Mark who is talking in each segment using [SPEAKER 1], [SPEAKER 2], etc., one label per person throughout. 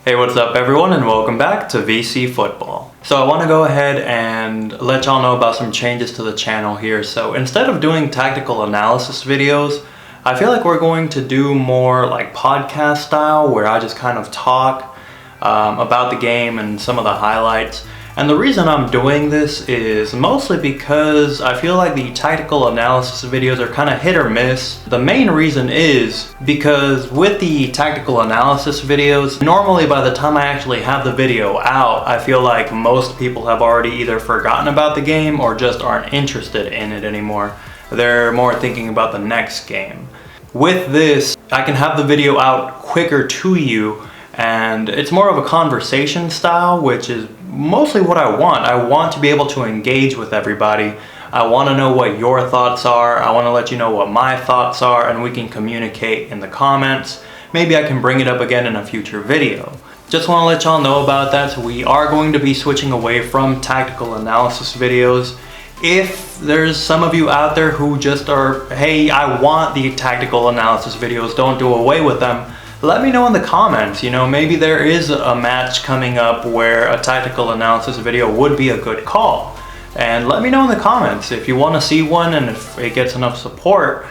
[SPEAKER 1] Hey, what's up everyone, and welcome back to VC Football. So I want to go ahead and let y'all know about some changes to the channel here. So instead of doing tactical analysis videos, I feel like we're going to do more like podcast style, where I just kind of talk about the game and some of the highlights. And the reason I'm doing this is mostly because I feel like the tactical analysis videos are kind of hit or miss. The main reason is because with the tactical analysis videos, normally by the time I actually have the video out, I feel like most people have already either forgotten about the game or just aren't interested in it anymore. They're more thinking about the next game. With this, I can have the video out quicker to you, and it's more of a conversation style, which is mostly what I want. I want to be able to engage with everybody. I want to know what your thoughts are. I want to let you know what my thoughts are, and we can communicate in the comments. Maybe I can bring it up again in a future video. Just want to let y'all know about that. So we are going to be switching away from tactical analysis videos. If there's some of you out there who just are, hey, I want the tactical analysis videos, don't do away with them, let me know in the comments. You know, maybe there is a match coming up where a tactical analysis video would be a good call. And let me know in the comments if you want to see one, and if it gets enough support,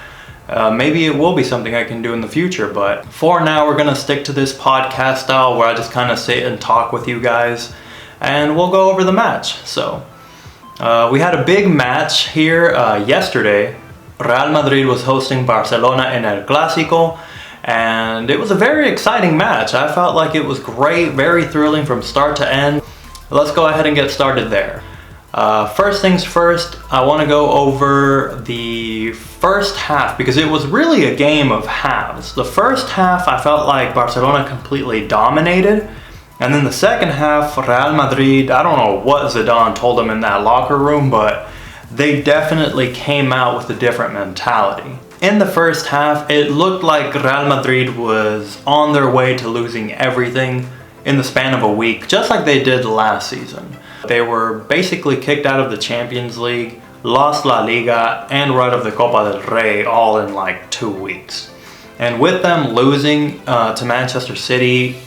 [SPEAKER 1] maybe it will be something I can do in the future. But for now, we're going to stick to this podcast style where I just kind of sit and talk with you guys, and we'll go over the match. So we had a big match here yesterday. Real Madrid was hosting Barcelona in El Clasico. And it was a very exciting match. I felt like it was great, very thrilling from start to end. Let's go ahead and get started there. First things first, I want to go over the first half, because it was really a game of halves. The first half, I felt like Barcelona completely dominated. And then the second half, Real Madrid, I don't know what Zidane told them in that locker room, but they definitely came out with a different mentality. In the first half, it looked like Real Madrid was on their way to losing everything in the span of a week, just like they did last season. They were basically kicked out of the Champions League, lost La Liga, and right of the Copa del Rey all in like 2 weeks. And with them losing to Manchester City,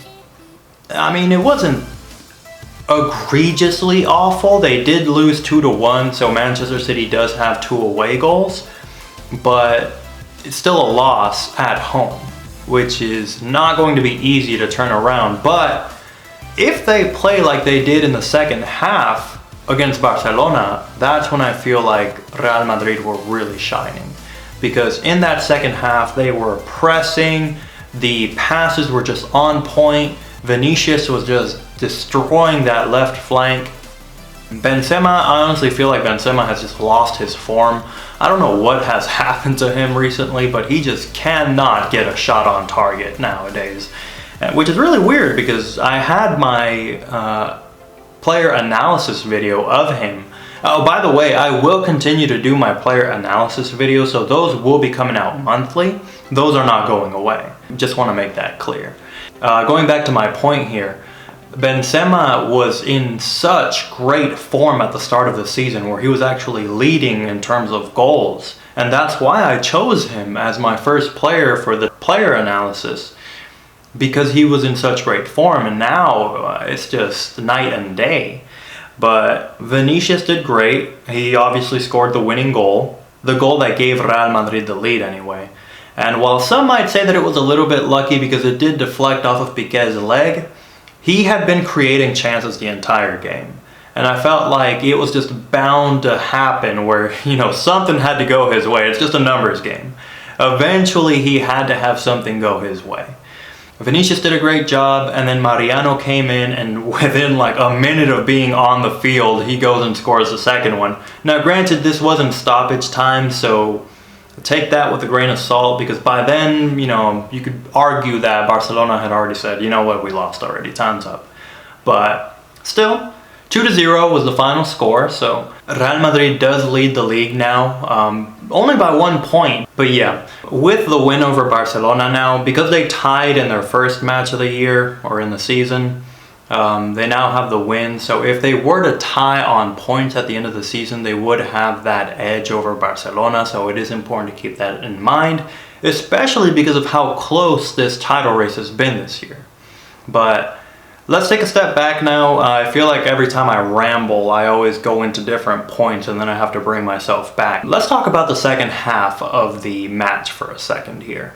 [SPEAKER 1] I mean, it wasn't egregiously awful. They did lose 2-1, so Manchester City does have 2 away goals. But it's still a loss at home, which is not going to be easy to turn around. But if they play like they did in the second half against Barcelona, that's when I feel like Real Madrid were really shining. Because in that second half, they were pressing, the passes were just on point, Vinicius was just destroying that left flank. Benzema, I honestly feel like Benzema has just lost his form. I don't know what has happened to him recently, but he just cannot get a shot on target nowadays. Which is really weird, because I had my player analysis video of him. Oh, by the way, I will continue to do my player analysis videos, so those will be coming out monthly. Those are not going away. Just want to make that clear. Going back to my point here, Benzema was in such great form at the start of the season, where he was actually leading in terms of goals. And that's why I chose him as my first player for the player analysis, because he was in such great form. And now it's just night and day. But Vinicius did great. He obviously scored the winning goal, the goal that gave Real Madrid the lead anyway. And while some might say that it was a little bit lucky because it did deflect off of Piqué's leg, he had been creating chances the entire game. And I felt like it was just bound to happen where, you know, something had to go his way. It's just a numbers game. Eventually, he had to have something go his way. Vinicius did a great job, and then Mariano came in, and within like a minute of being on the field, he goes and scores the second one. Now, granted, this wasn't stoppage time, so take that with a grain of salt, because by then, you know, you could argue that Barcelona had already said, you know what, we lost already, time's up. But still, 2-0 was the final score, so Real Madrid does lead the league now, only by 1 point. But yeah, with the win over Barcelona now, because they tied in their first match of the year, or in the season, they now have the win. So if they were to tie on points at the end of the season, they would have that edge over Barcelona. So it is important to keep that in mind, especially because of how close this title race has been this year. But Let's take a step back now. I feel like every time I ramble, I always go into different points and then I have to bring myself back. Let's talk about the second half of the match for a second here.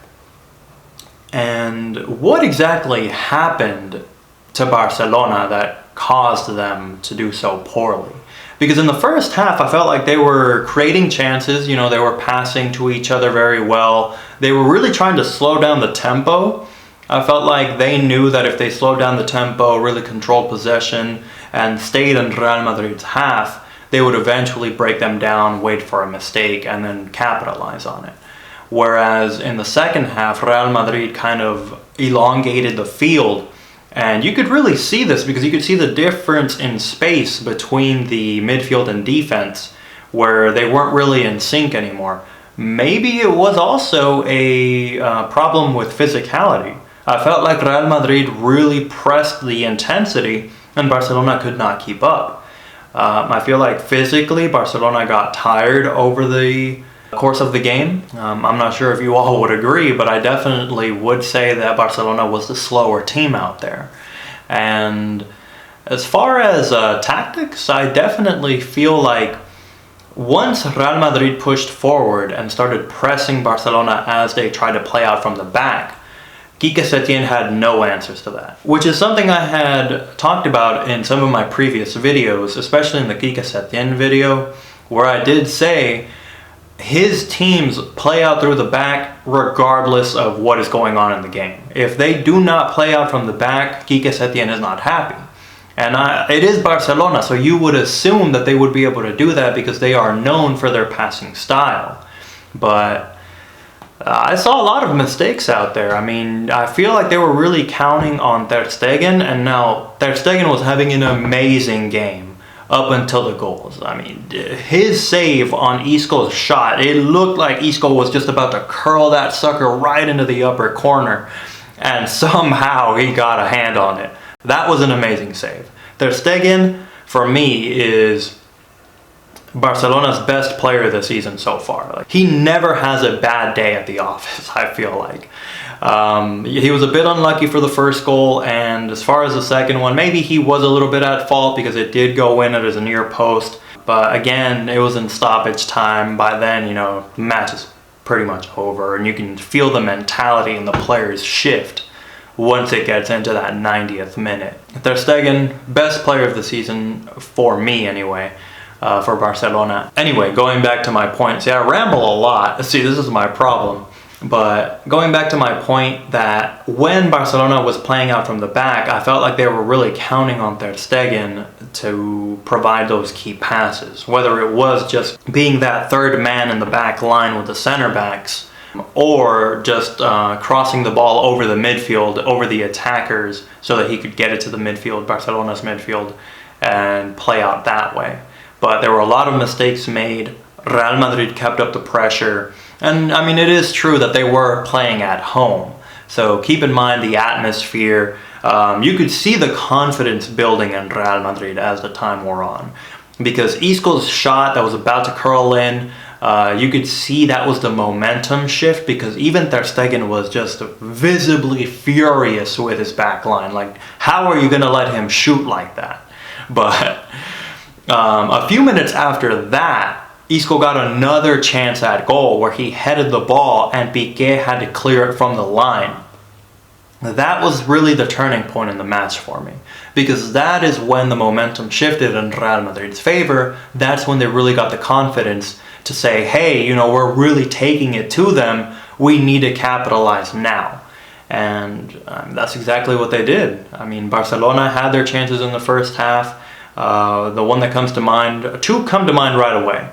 [SPEAKER 1] And what exactly happened to Barcelona that caused them to do so poorly? Because in the first half, I felt like they were creating chances, they were passing to each other very well. They were really trying to slow down the tempo. I felt like they knew that if they slowed down the tempo, really controlled possession, and stayed in Real Madrid's half, they would eventually break them down, wait for a mistake, and then capitalize on it. Whereas in the second half, Real Madrid kind of elongated the field. And you could really see this because you could see the difference in space between the midfield and defense, where they weren't really in sync anymore. Maybe it was also a problem with physicality. I felt like Real Madrid really pressed the intensity and Barcelona could not keep up. I feel like physically Barcelona got tired over the course of the game. I'm not sure if you all would agree, but I definitely would say that Barcelona was the slower team out there. And as far as tactics, I definitely feel like once Real Madrid pushed forward and started pressing Barcelona as they tried to play out from the back, Quique Setién had no answers to that, which is something I had talked about in some of my previous videos, especially in the Quique Setién video, where I did say his teams play out through the back regardless of what is going on in the game. If they do not play out from the back, Quique Setién is not happy. And it is Barcelona, so you would assume that they would be able to do that because they are known for their passing style. But I saw a lot of mistakes out there. I mean, I feel like they were really counting on Ter Stegen, and now Ter Stegen was having an amazing game up until the goals. I mean, his save on Isco's shot, it looked like Isco was just about to curl that sucker right into the upper corner, and somehow he got a hand on it. That was an amazing save. Ter Stegen, for me, is Barcelona's best player this season so far. Like, he never has a bad day at the office, I feel like. He was a bit unlucky for the first goal, and as far as the second one, maybe he was a little bit at fault because it did go in as a near post. But again, it was in stoppage time. By then, the match is pretty much over, and you can feel the mentality and the players shift once it gets into that 90th minute. Ter Stegen, best player of the season, for me anyway. For Barcelona. Anyway, going back to my point. See, I ramble a lot. See, this is my problem. But going back to my point that when Barcelona was playing out from the back, I felt like they were really counting on Ter Stegen to provide those key passes. Whether it was just being that third man in the back line with the center backs, or just crossing the ball over the midfield, over the attackers, so that he could get it to the midfield, Barcelona's midfield, and play out that way. But there were a lot of mistakes made. Real Madrid kept up the pressure. And I mean, it is true that they were playing at home. So keep in mind the atmosphere. You could see the confidence building in Real Madrid as the time wore on. Because Isco's shot that was about to curl in, you could see that was the momentum shift, because even Ter Stegen was just visibly furious with his back line. Like, how are you going to let him shoot like that? But a few minutes after that, Isco got another chance at goal where he headed the ball and Piqué had to clear it from the line. That was really the turning point in the match for me, because that is when the momentum shifted in Real Madrid's favor. That's when they really got the confidence to say, hey, we're really taking it to them. We need to capitalize now. And that's exactly what they did. I mean, Barcelona had their chances in the first half. The one that comes to mind, two come to mind right away.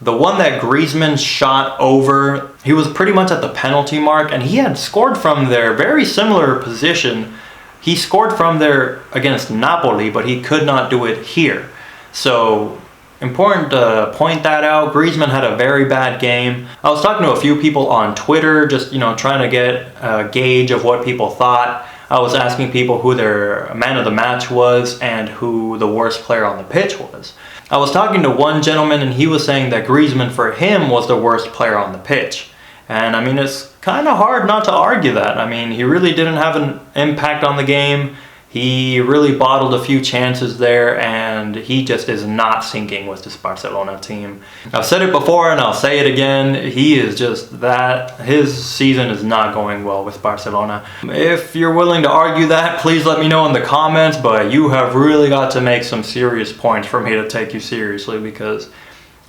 [SPEAKER 1] The one that Griezmann shot over, he was pretty much at the penalty mark, and he had scored from there, very similar position. He scored from there against Napoli, but he could not do it here. So, important to point that out. Griezmann had a very bad game. I was talking to a few people on Twitter, just, trying to get a gauge of what people thought. I was asking people who their man of the match was and who the worst player on the pitch was. I was talking to one gentleman and he was saying that Griezmann for him was the worst player on the pitch. And I mean, it's kind of hard not to argue that. I mean, he really didn't have an impact on the game. He really bottled a few chances there, and he just is not syncing with this Barcelona team. I've said it before and I'll say it again. He is just that. His season is not going well with Barcelona. If you're willing to argue that, please let me know in the comments, but you have really got to make some serious points for me to take you seriously, because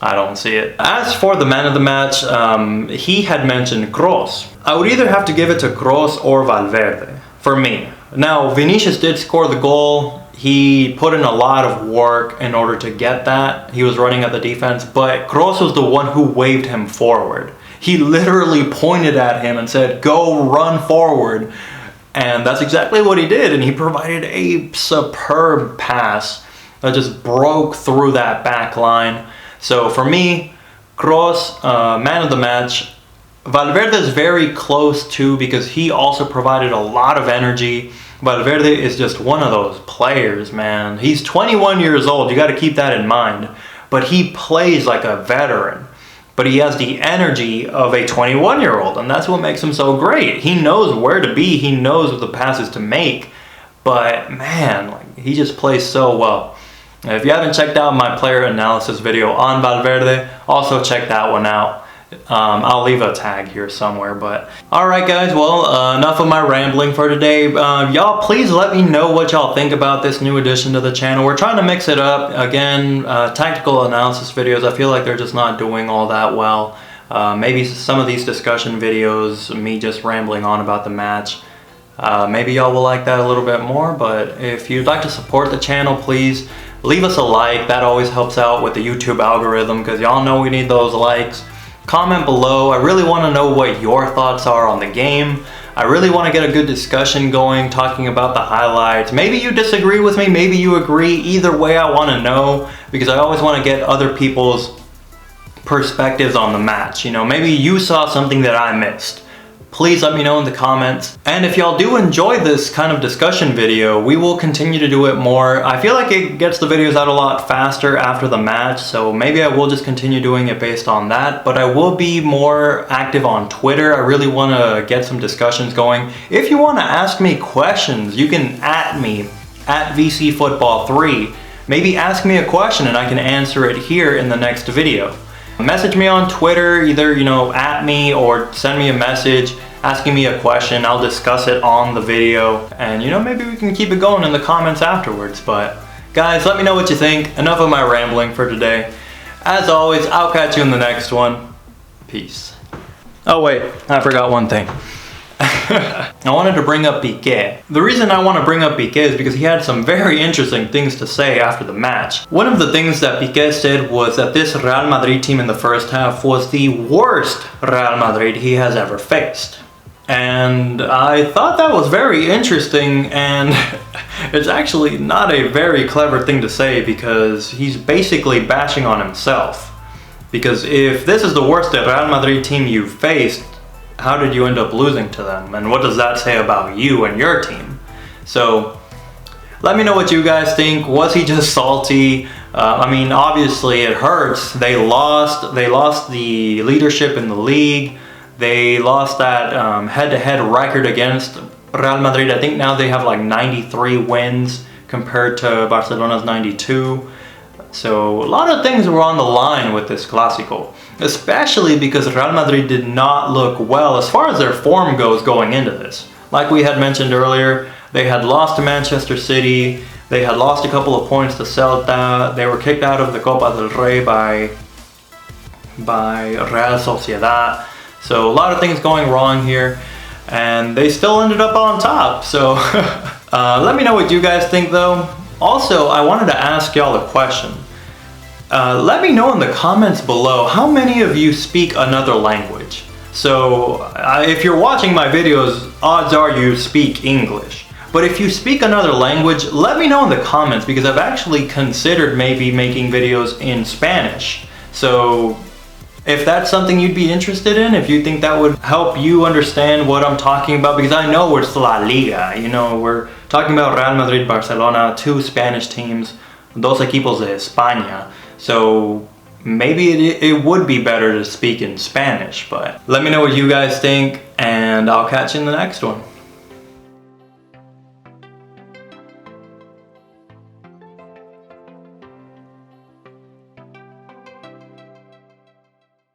[SPEAKER 1] I don't see it. As for the man of the match, he had mentioned Kroos. I would either have to give it to Kroos or Valverde, for me. Now, Vinicius did score the goal. He put in a lot of work in order to get that. He was running at the defense, but Kroos was the one who waved him forward. He literally pointed at him and said, "Go run forward." And that's exactly what he did, and he provided a superb pass that just broke through that back line. So for me, Kroos, man of the match. Valverde is very close too, because he also provided a lot of energy. Valverde is just one of those players, man. He's 21 years old, you got to keep that in mind. But he plays like a veteran. But he has the energy of a 21-year-old, and that's what makes him so great. He knows where to be, he knows what the passes to make. But man, like, he just plays so well. If you haven't checked out my player analysis video on Valverde, also check that one out. I'll leave a tag here somewhere. But alright guys, well, enough of my rambling for today. Y'all please let me know what y'all think about this new addition to the channel. We're trying to mix it up. Again, tactical analysis videos, I feel like they're just not doing all that well. Maybe some of these discussion videos, me just rambling on about the match, maybe y'all will like that a little bit more. But if you'd like to support the channel, please leave us a like. That always helps out with the YouTube algorithm, because y'all know we need those likes. Comment below. I really want to know what your thoughts are on the game. I really want to get a good discussion going, talking about the highlights. Maybe you disagree with me, maybe you agree. Either way, I want to know, because I always want to get other people's perspectives on the match. You know, maybe you saw something that I missed. Please let me know in the comments. And if y'all do enjoy this kind of discussion video, we will continue to do it more. I feel like it gets the videos out a lot faster after the match, so maybe I will just continue doing it based on that. But I will be more active on Twitter. I really want to get some discussions going. If you want to ask me questions, you can @ me, @VCFootball3. Maybe ask me a question and I can answer it here in the next video. Message me on Twitter, either, you know, @ me or send me a message asking me a question. I'll discuss it on the video, and you know, maybe we can keep it going in the comments afterwards. But guys, let me know what you think. Enough of my rambling for today. As always, I'll catch you in the next one. Peace. Oh wait, I forgot one thing. I wanted to bring up Piqué. The reason I want to bring up Piqué is because he had some very interesting things to say after the match. One of the things that Piqué said was that this Real Madrid team in the first half was the worst Real Madrid he has ever faced. And I thought that was very interesting, and it's actually not a very clever thing to say, because he's basically bashing on himself. Because if this is the worst Real Madrid team you've faced, how did you end up losing to them? And what does that say about you and your team? So let me know what you guys think. Was he just salty? I mean, obviously it hurts. They lost the leadership in the league. They lost that head-to-head record against Real Madrid. I think now they have like 93 wins compared to Barcelona's 92. So a lot of things were on the line with this Clasico, especially because Real Madrid did not look well as far as their form goes going into this. Like we had mentioned earlier, they had lost to Manchester City, they had lost a couple of points to Celta, they were kicked out of the Copa del Rey by Real Sociedad. So a lot of things going wrong here, and they still ended up on top. So let me know what you guys think though. Also, I wanted to ask y'all a question. Let me know in the comments below, how many of you speak another language? So if you're watching my videos, odds are you speak English. But if you speak another language, let me know in the comments, because I've actually considered maybe making videos in Spanish. So if that's something you'd be interested in, if you think that would help you understand what I'm talking about, because I know it's La Liga, you know, we're talking about Real Madrid, Barcelona, two Spanish teams, dos equipos de España. So maybe it would be better to speak in Spanish, but let me know what you guys think, and I'll catch you in the next one.